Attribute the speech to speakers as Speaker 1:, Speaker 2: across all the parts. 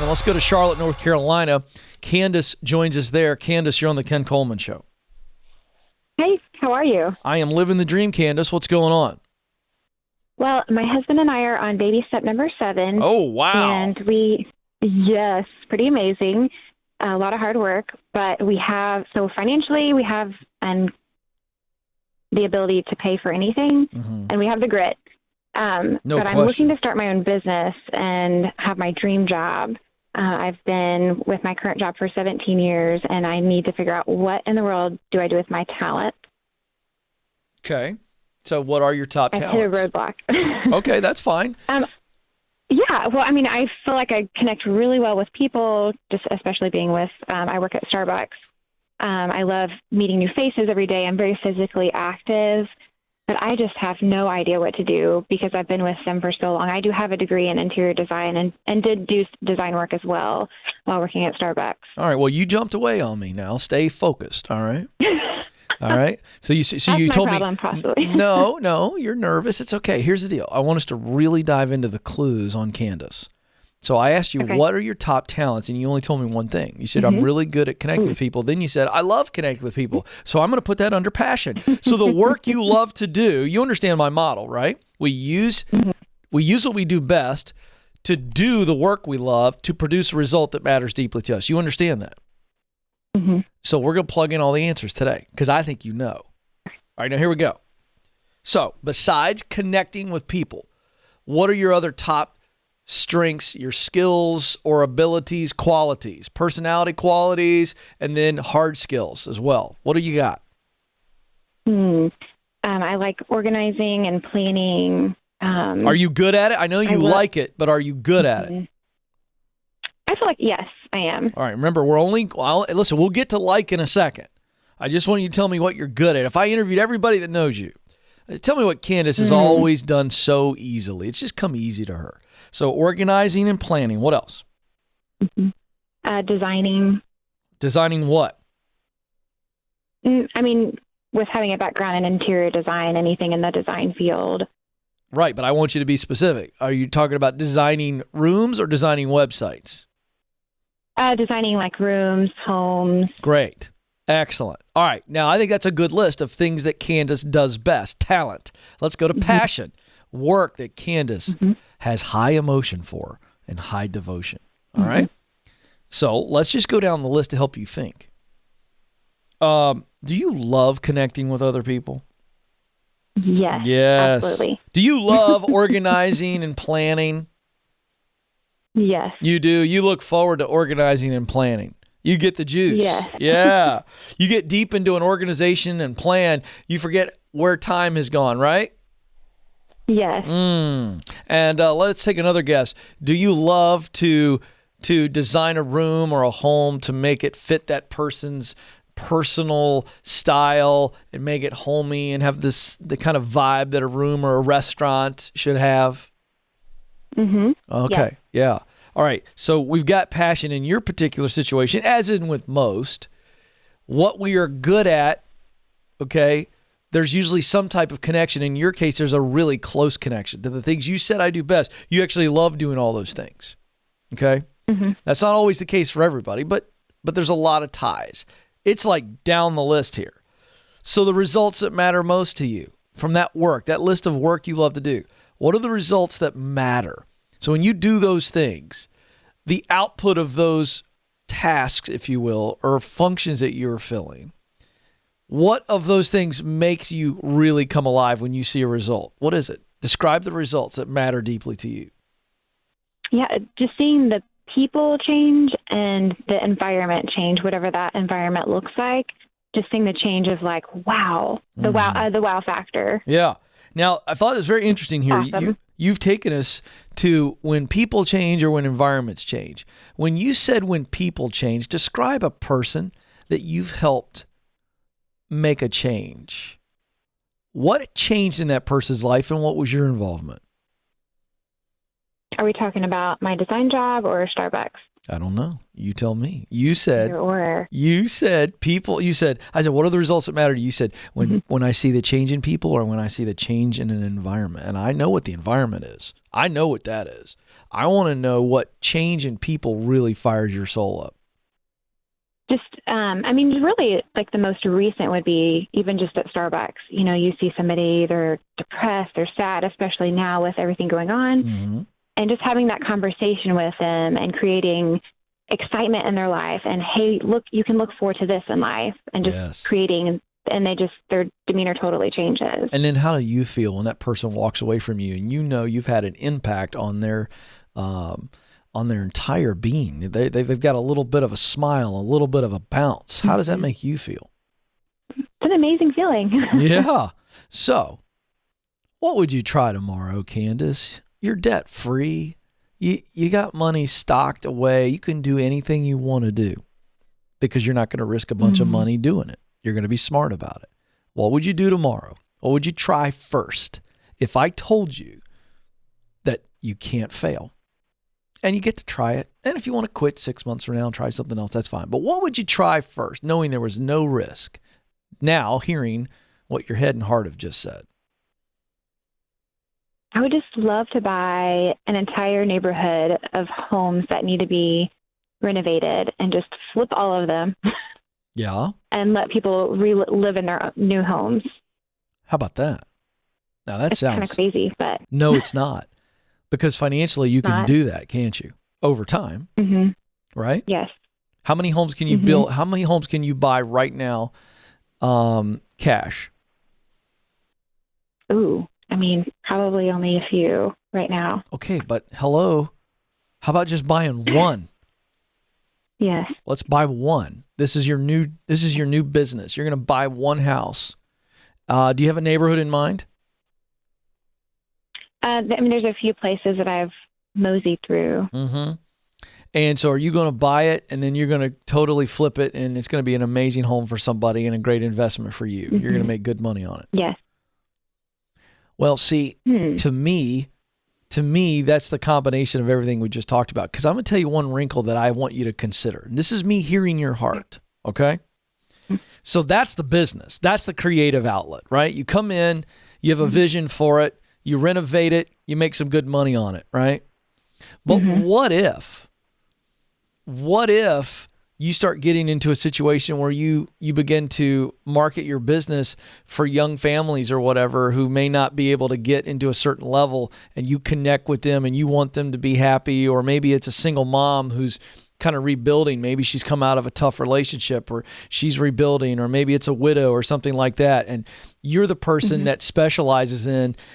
Speaker 1: And let's go to Charlotte, North Carolina. Candace joins us there. Candace, you're on the Ken Coleman Show.
Speaker 2: Hey, how are you?
Speaker 1: I am living the dream, Candace. What's going on?
Speaker 2: Well, my husband and I are on baby step number 7.
Speaker 1: Oh, wow.
Speaker 2: And yes, pretty amazing. A lot of hard work, but financially we have the ability to pay for anything, and we have the grit.
Speaker 1: No
Speaker 2: but
Speaker 1: question.
Speaker 2: I'm looking to start my own business and have my dream job. I've been with my current job for 17 years, and I need to figure out what in the world do I do with my talent.
Speaker 1: Okay. So what are your top talents?
Speaker 2: I hit a roadblock.
Speaker 1: Okay, that's fine.
Speaker 2: Yeah, well, I mean, I feel like I connect really well with people, just especially being with, I work at Starbucks. I love meeting new faces every day. I'm very physically active, but I just have no idea what to do because I've been with them for so long. I do have a degree in interior design and did do design work as well while working at Starbucks.
Speaker 1: All right, well, you jumped away on me now. Stay focused, all right? All right. So you
Speaker 2: That's
Speaker 1: told
Speaker 2: my problem,
Speaker 1: me
Speaker 2: possibly.
Speaker 1: No, you're nervous. It's okay. Here's the deal. I want us to really dive into the clues on Candace. So I asked you, what are your top talents? And you only told me one thing. You said, I'm really good at connecting with people. Then you said, I love connecting with people. So I'm going to put that under passion. So the work you love to do, you understand my model, right? We use what we do best to do the work we love to produce a result that matters deeply to us. You understand that? So we're going to plug in all the answers today because I think you know. All right, now here we go. So besides connecting with people, what are your other top strengths, your skills or abilities, qualities, personality qualities, and then hard skills as well? What do you got?
Speaker 2: I like organizing and planning.
Speaker 1: Are you good at it? I know you like it, but are you good at it?
Speaker 2: I feel like, yes, I am.
Speaker 1: All right. Remember, listen, we'll get to like in a second. I just want you to tell me what you're good at. If I interviewed everybody that knows you, tell me what Candace has always done so easily. It's just come easy to her. So organizing and planning. What else?
Speaker 2: Designing.
Speaker 1: Designing what?
Speaker 2: I mean, with having a background in interior design, anything in the design field.
Speaker 1: Right, but I want you to be specific. Are you talking about designing rooms or designing websites?
Speaker 2: Designing like rooms, homes.
Speaker 1: Great. Excellent. All right. Now, I think that's a good list of things that Candace does best. Talent. Let's go to passion. Work that Candace has high emotion for and high devotion. All right? So let's just go down the list to help you think. Do you love connecting with other people?
Speaker 2: Yes. Absolutely.
Speaker 1: Do you love organizing and planning?
Speaker 2: Yes.
Speaker 1: You do. You look forward to organizing and planning. You get the juice.
Speaker 2: Yes.
Speaker 1: Yeah. You get deep into an organization and plan. You forget where time has gone, right?
Speaker 2: Yes.
Speaker 1: And let's take another guess. Do you love to design a room or a home to make it fit that person's personal style and make it homey and have the kind of vibe that a room or a restaurant should have? Okay. Yeah. All right. So we've got passion in your particular situation, as in with most. What we are good at, okay, there's usually some type of connection. In your case, there's a really close connection to the things you said I do best. You actually love doing all those things. Okay. That's not always the case for everybody, but there's a lot of ties. It's like down the list here. So the results that matter most to you from that work, that list of work you love to do, what are the results that matter? So when you do those things, the output of those tasks, if you will, or functions that you're filling, what of those things makes you really come alive when you see a result? What is it? Describe the results that matter deeply to you.
Speaker 2: Yeah, just seeing the people change and the environment change, whatever that environment looks like. Just seeing the change of like, wow, the wow factor.
Speaker 1: Yeah. Now, I thought it was very interesting here.
Speaker 2: Awesome.
Speaker 1: You've taken us to when people change or when environments change. When you said when people change, describe a person that you've helped make a change. What changed in that person's life and what was your involvement?
Speaker 2: Are we talking about my design job or Starbucks?
Speaker 1: I don't know. You tell me. You said,
Speaker 2: Or
Speaker 1: I said, what are the results that matter to you? You said, when I see the change in people or when I see the change in an environment. And I know what the environment is. I know what that is. I want to know what change in people really fires your soul up.
Speaker 2: just, really, like the most recent would be even just at Starbucks. You see somebody, they're depressed, they're sad, especially now with everything going on.
Speaker 1: Mm-hmm.
Speaker 2: And just having that conversation with them and creating excitement in their life. And, hey, look, you can look forward to this in life, and just creating, and their demeanor totally changes.
Speaker 1: And then how do you feel when that person walks away from you and you've had an impact on their entire being? They've got a little bit of a smile, a little bit of a bounce. How does that make you feel?
Speaker 2: It's an amazing feeling.
Speaker 1: Yeah. So what would you try tomorrow, Candace? You're debt free. You got money stocked away. You can do anything you want to do because you're not going to risk a bunch of money doing it. You're going to be smart about it. What would you do tomorrow? What would you try first? If I told you that you can't fail and you get to try it, and if you want to quit 6 months from now and try something else, that's fine. But what would you try first, knowing there was no risk? Now, hearing what your head and heart have just said.
Speaker 2: I would just love to buy an entire neighborhood of homes that need to be renovated and just flip all of them.
Speaker 1: Yeah.
Speaker 2: And let people live in their new homes.
Speaker 1: How about that? Now that sounds
Speaker 2: kind of crazy, but
Speaker 1: no, it's not, because financially you can do that, can't you? Over time, right?
Speaker 2: Yes.
Speaker 1: How many homes can you build? How many homes can you buy right now, cash?
Speaker 2: Ooh, probably only a few right now.
Speaker 1: Okay, but hello, how about just buying one?
Speaker 2: Yes.
Speaker 1: Let's buy one. This is your new business. You're going to buy one house. Do you have a neighborhood in mind?
Speaker 2: There's a few places that I've moseyed through.
Speaker 1: Mm-hmm. And so are you going to buy it and then you're going to totally flip it and it's going to be an amazing home for somebody and a great investment for you? You're going to make good money on it.
Speaker 2: Yes.
Speaker 1: Well, see, to me, that's the combination of everything we just talked about. Because I'm going to tell you one wrinkle that I want you to consider. And this is me hearing your heart, okay? So that's the business. That's the creative outlet, right? You come in, you have a vision for it, you renovate it, you make some good money on it, right? But what if you start getting into a situation where you begin to market your business for young families or whatever who may not be able to get into a certain level, and you connect with them and you want them to be happy, or maybe it's a single mom who's kind of rebuilding. Maybe she's come out of a tough relationship or she's rebuilding, or maybe it's a widow or something like that. And you're the person that specializes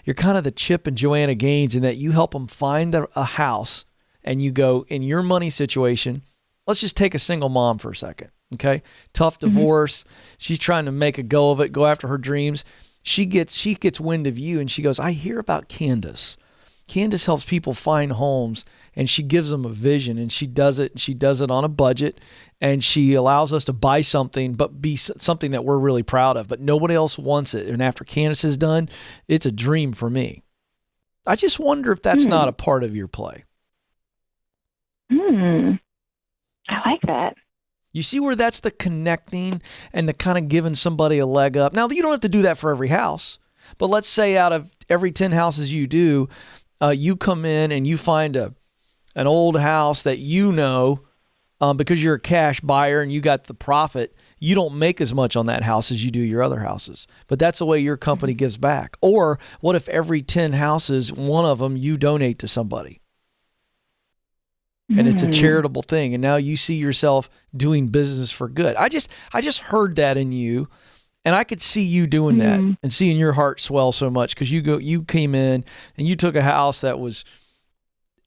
Speaker 1: you're kind of the Chip and Joanna Gaines in that you help them find a house, and you go, in your money situation, let's just take a single mom for a second, okay? Tough divorce. She's trying to make a go of it, go after her dreams. She gets wind of you and she goes, I hear about Candace. Candace helps people find homes, and she gives them a vision, and she does it. She does it on a budget, and she allows us to buy something, but be something that we're really proud of, but nobody else wants it. And after Candace is done, it's a dream for me. I just wonder if that's not a part of your play.
Speaker 2: I like that.
Speaker 1: You see where that's the connecting and the kind of giving somebody a leg up. Now, you don't have to do that for every house, but let's say out of every 10 houses you do, you come in and you find an old house that because you're a cash buyer and you got the profit, you don't make as much on that house as you do your other houses. But that's the way your company gives back. Or what if every 10 houses, one of them you donate to somebody? And it's a charitable thing. And now you see yourself doing business for good. I just heard that in you. And I could see you doing that and seeing your heart swell so much, because you came in and you took a house that was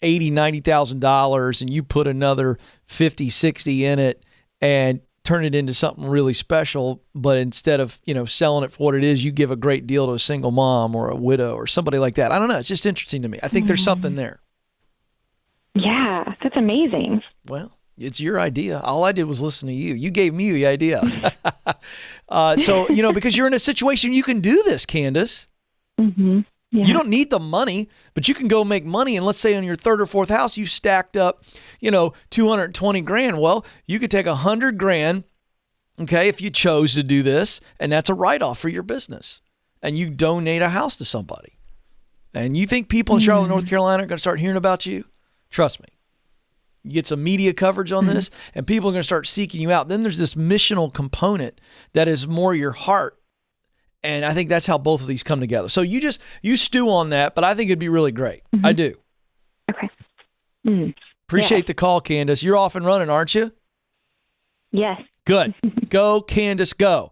Speaker 1: $80,000, $90,000 and you put another 50, 60 in it and turn it into something really special. But instead of, selling it for what it is, you give a great deal to a single mom or a widow or somebody like that. I don't know. It's just interesting to me. I think there's something there.
Speaker 2: Yeah, that's amazing.
Speaker 1: Well, it's your idea. All I did was listen to you. You gave me the idea. So, because you're in a situation, you can do this, Candace. You don't need the money, but you can go make money. And let's say on your third or fourth house, you stacked up, 220 grand. Well, you could take 100 grand, okay, if you chose to do this, and that's a write-off for your business. And you donate a house to somebody. And you think people in Charlotte, North Carolina are going to start hearing about you? Trust me. You get some media coverage on this, and people are going to start seeking you out. Then there's this missional component that is more your heart. And I think that's how both of these come together. So you stew on that, but I think it'd be really great. I do.
Speaker 2: Okay.
Speaker 1: Appreciate the call, Candace. You're off and running, aren't you?
Speaker 2: Yes.
Speaker 1: Good. Go, Candace, go.